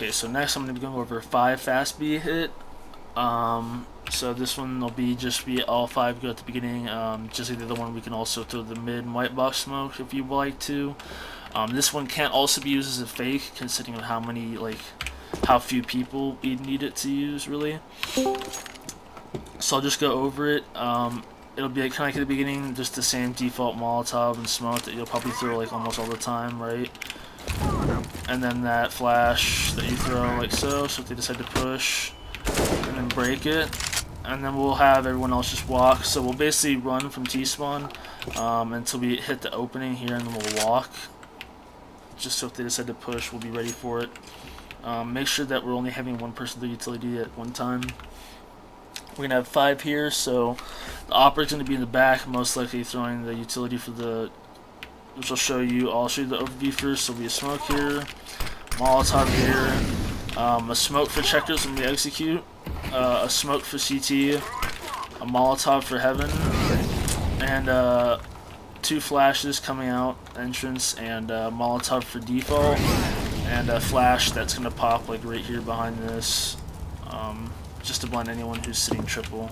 Okay, so next I'm going to be going over 5 fast B hit. So this one will be all 5 go at the beginning. Just like the other one, we can also throw the mid and white box smoke if you would like to. This one can't also be used as a fake, considering of how few people we need it to use, really. So I'll just go over it. It'll be kind of like at the beginning, just the same default Molotov and smoke that you'll probably throw like almost all the time, right? And then that flash that you throw like so if they decide to push, and then break it. And then we'll have everyone else just walk. So we'll basically run from T-spawn until we hit the opening here, and then we'll walk. Just so if they decide to push, we'll be ready for it. Make sure that we're only having one person do utility at one time. We're gonna have 5 here, so the operator's gonna be in the back, most likely throwing the utility for which I'll show you. I'll show you the overview first. So there'll be a smoke here, Molotov here, a smoke for checkers when we execute, a smoke for CT, a Molotov for heaven, and 2 flashes coming out entrance, and Molotov for default, and a flash that's gonna pop like right here behind this, just to blind anyone who's sitting triple,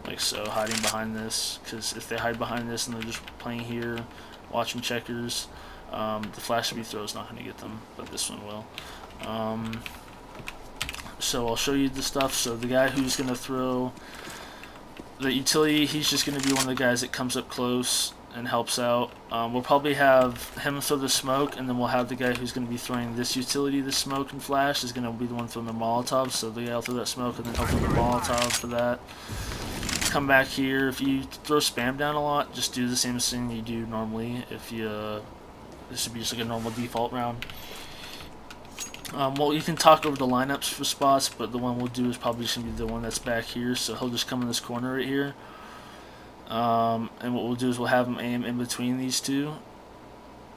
like so, hiding behind this. Because if they hide behind this and they're just playing here, watching checkers, the flash that we throw is not going to get them, but this one will. So I'll show you the stuff. So the guy who's going to throw the utility, he's just going to be one of the guys that comes up close and helps out. We'll probably have him throw the smoke, and then we'll have the guy who's going to be throwing this utility, the smoke and flash, is going to be the one throwing the Molotov. So the guy will throw that smoke, and then he'll throw the Molotov for that. Come back here. If you throw spam down a lot, just do the same thing you do normally. If you this would be just like a normal default round. Well, you can talk over the lineups for spots, but the one we'll do is probably just gonna be the one that's back here. So he'll just come in this corner right here, and what we'll do is we'll have him aim in between these two,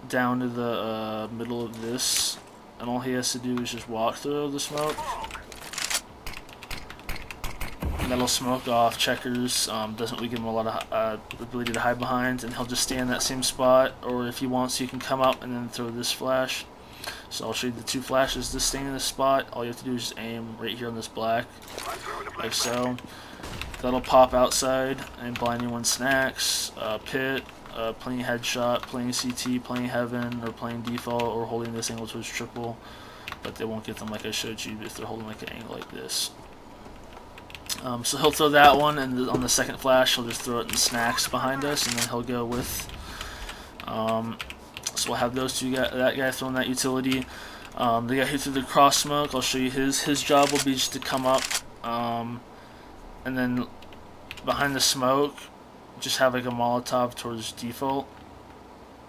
down to the middle of this, and all he has to do is just walk through the smoke. And that'll smoke off checkers. Doesn't really give him a lot of ability to hide behind, and he'll just stay in that same spot. Or if he wants, you can come up and then throw this flash. So I'll show you the 2 flashes. This staying in this spot, all you have to do is just aim right here on this black, like so. That'll pop outside and blind anyone snacks, pit, playing headshot, playing CT, playing heaven, or playing default, or holding this angle towards triple. But they won't get them like I showed you if they're holding like an angle like this. So he'll throw that one, and on the second flash he'll just throw it in snacks behind us, and then he'll go with so we'll have those 2 that guy throwing that utility. The guy who threw the cross smoke, I'll show you his job will be just to come up, and then behind the smoke just have like a Molotov towards default,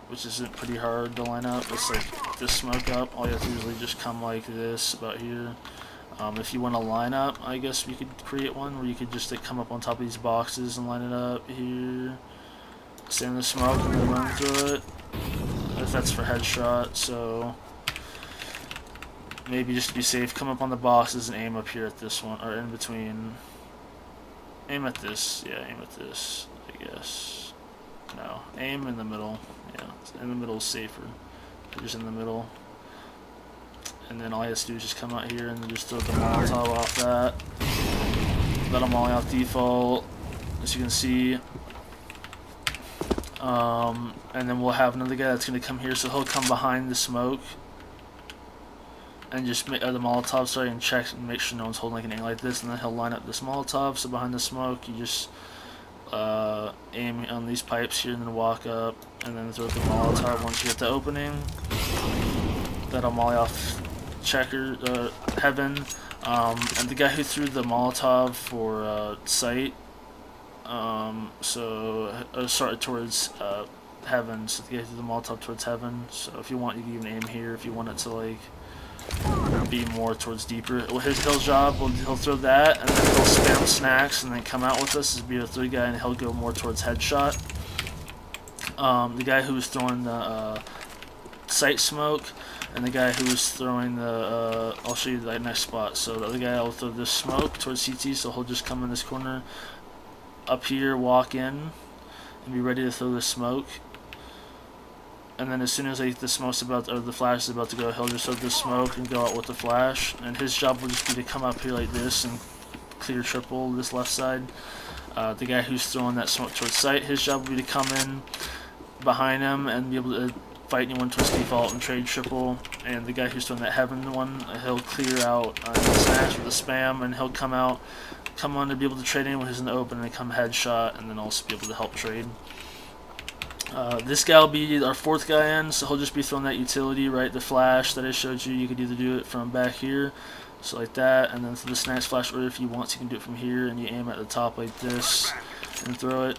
which isn't pretty hard to line up. It's like this smoke up, all you have to do is really just come like this about here. If you want to line up, I guess we could create one where you could just come up on top of these boxes and line it up here, stay in the smoke, and then run through it. If that's for headshot, so maybe just to be safe, come up on the boxes and aim up here at this one, or in between. Aim at this, yeah, aim at this, I guess. No, aim in the middle, yeah, in the middle is safer. Just in the middle. And then all he has to do is just come out here and then just throw the Molotov off that. Let him molly off default, as you can see. And then we'll have another guy that's going to come here, so he'll come behind the smoke and just make the Molotov, sorry, and check and make sure no one's holding like an angle like this, and then he'll line up this Molotov. So behind the smoke, you just aim on these pipes here and then walk up and then throw the Molotov once you get the opening. That'll molly off checker, heaven, and the guy who threw the Molotov for sight, sorry, towards heaven, so the guy who threw the Molotov towards heaven. So if you want, you can even aim here if you want it to like be more towards deeper. Well, his job, he'll throw that, and then he'll spam snacks and then come out with us as B03 guy, and he'll go more towards headshot. The guy who was throwing the sight smoke, and the guy who was throwing the, I'll show you that next spot. So the other guy will throw this smoke towards CT, so he'll just come in this corner, up here, walk in, and be ready to throw the smoke. and then as soon as like the smoke's about or the flash is about to go, he'll just throw the smoke and go out with the flash, and his job will just be to come up here like this and clear triple this left side. The guy who's throwing that smoke towards sight, his job will be to come in behind him and be able to fight anyone towards default and trade triple. And the guy who's throwing that heaven one, he'll clear out the smash with the spam, and he'll come on to be able to trade anyone who's in the open and come headshot, and then also be able to help trade. This guy will be our fourth guy in, so he'll just be throwing that utility, right? The flash that I showed you. You could either do it from back here, so like that, and then for the snacks flash, or if you want to, you can do it from here, and you aim at the top like this and throw it.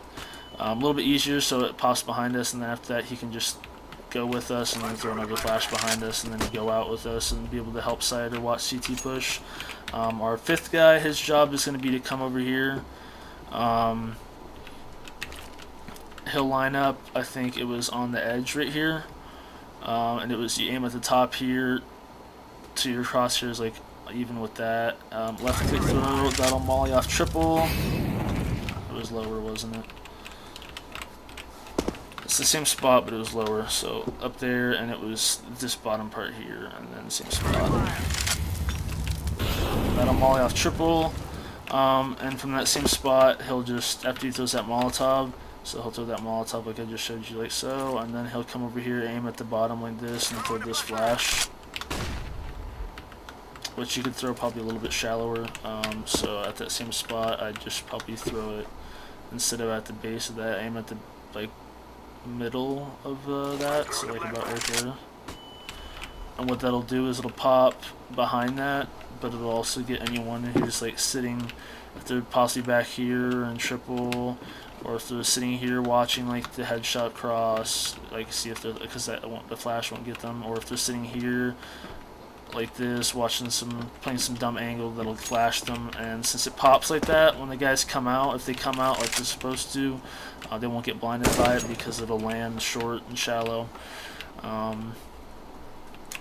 A little bit easier, so it pops behind us, and then after that he can just go with us and then throw another flash behind us, and then go out with us and be able to help side or watch CT push. Our fifth guy, his job is going to be to come over here. He'll line up, I think it was on the edge right here, and it was you aim at the top here to your crosshairs, like even with that. Left click throw, that'll molly off triple. It was lower, wasn't it? It's the same spot, but it was lower. So up there, and it was this bottom part here, and then same spot. That'll molly off triple, and from that same spot, he'll just, after he throws that Molotov, so he'll throw that Molotov like I just showed you, like so, and then he'll come over here, aim at the bottom like this, and throw this flash, which you could throw probably a little bit shallower. So at that same spot, I'd just probably throw it, instead of at the base of that, aim at the like middle of that, so like about right there. And what that'll do is it'll pop behind that, but it'll also get anyone who's like sitting, if they're possibly back here and triple, or if they're sitting here watching like the headshot cross, like see if they're, because the flash won't get them, or if they're sitting here like this watching playing some dumb angle, that'll flash them. And since it pops like that, when the guys come out, if they come out like they're supposed to, they won't get blinded by it because it'll land short and shallow.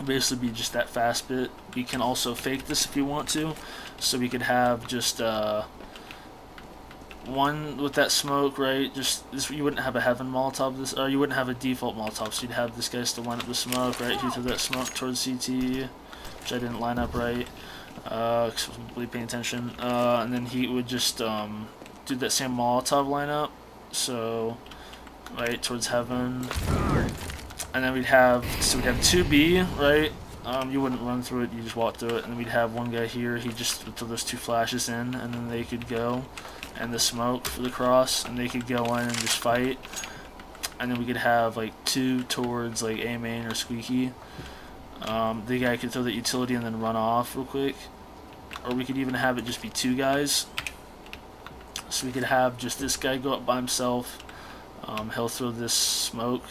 Basically be just that fast bit. We can also fake this if you want to, so we could have just one with that smoke, right? Just this, you wouldn't have a heaven Molotov, this, or you wouldn't have a default Molotov, so you'd have this guy still line up the smoke, right? He threw that smoke towards CT, which I didn't line up right, because I wasn't really paying attention, and then he would just do that same Molotov lineup, so right towards heaven, and then we'd have 2B, right? You wouldn't run through it, you just walk through it, and then we'd have one guy here, he just would throw those two flashes in, and then they could go, and the smoke for the cross, and they could go in and just fight. And then we could have like two towards like A main or squeaky. The guy could throw the utility and then run off real quick, or we could even have it just be two guys. So we could have just this guy go up by himself. He'll throw this smoke,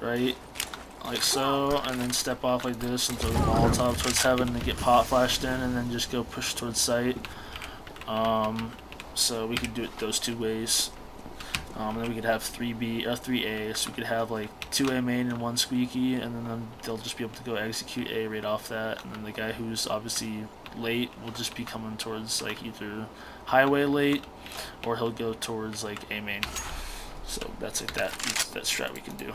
right, like so, and then step off like this and throw the Molotov towards heaven and get pot flashed in, and then just go push towards sight. So we could do it those two ways. And then we could have 3B or 3A, so we could have like 2A main and one squeaky, and then they'll just be able to go execute A right off that, and then the guy who's obviously late will just be coming towards like either highway late, or he'll go towards like A main. So that's like that strat we can do.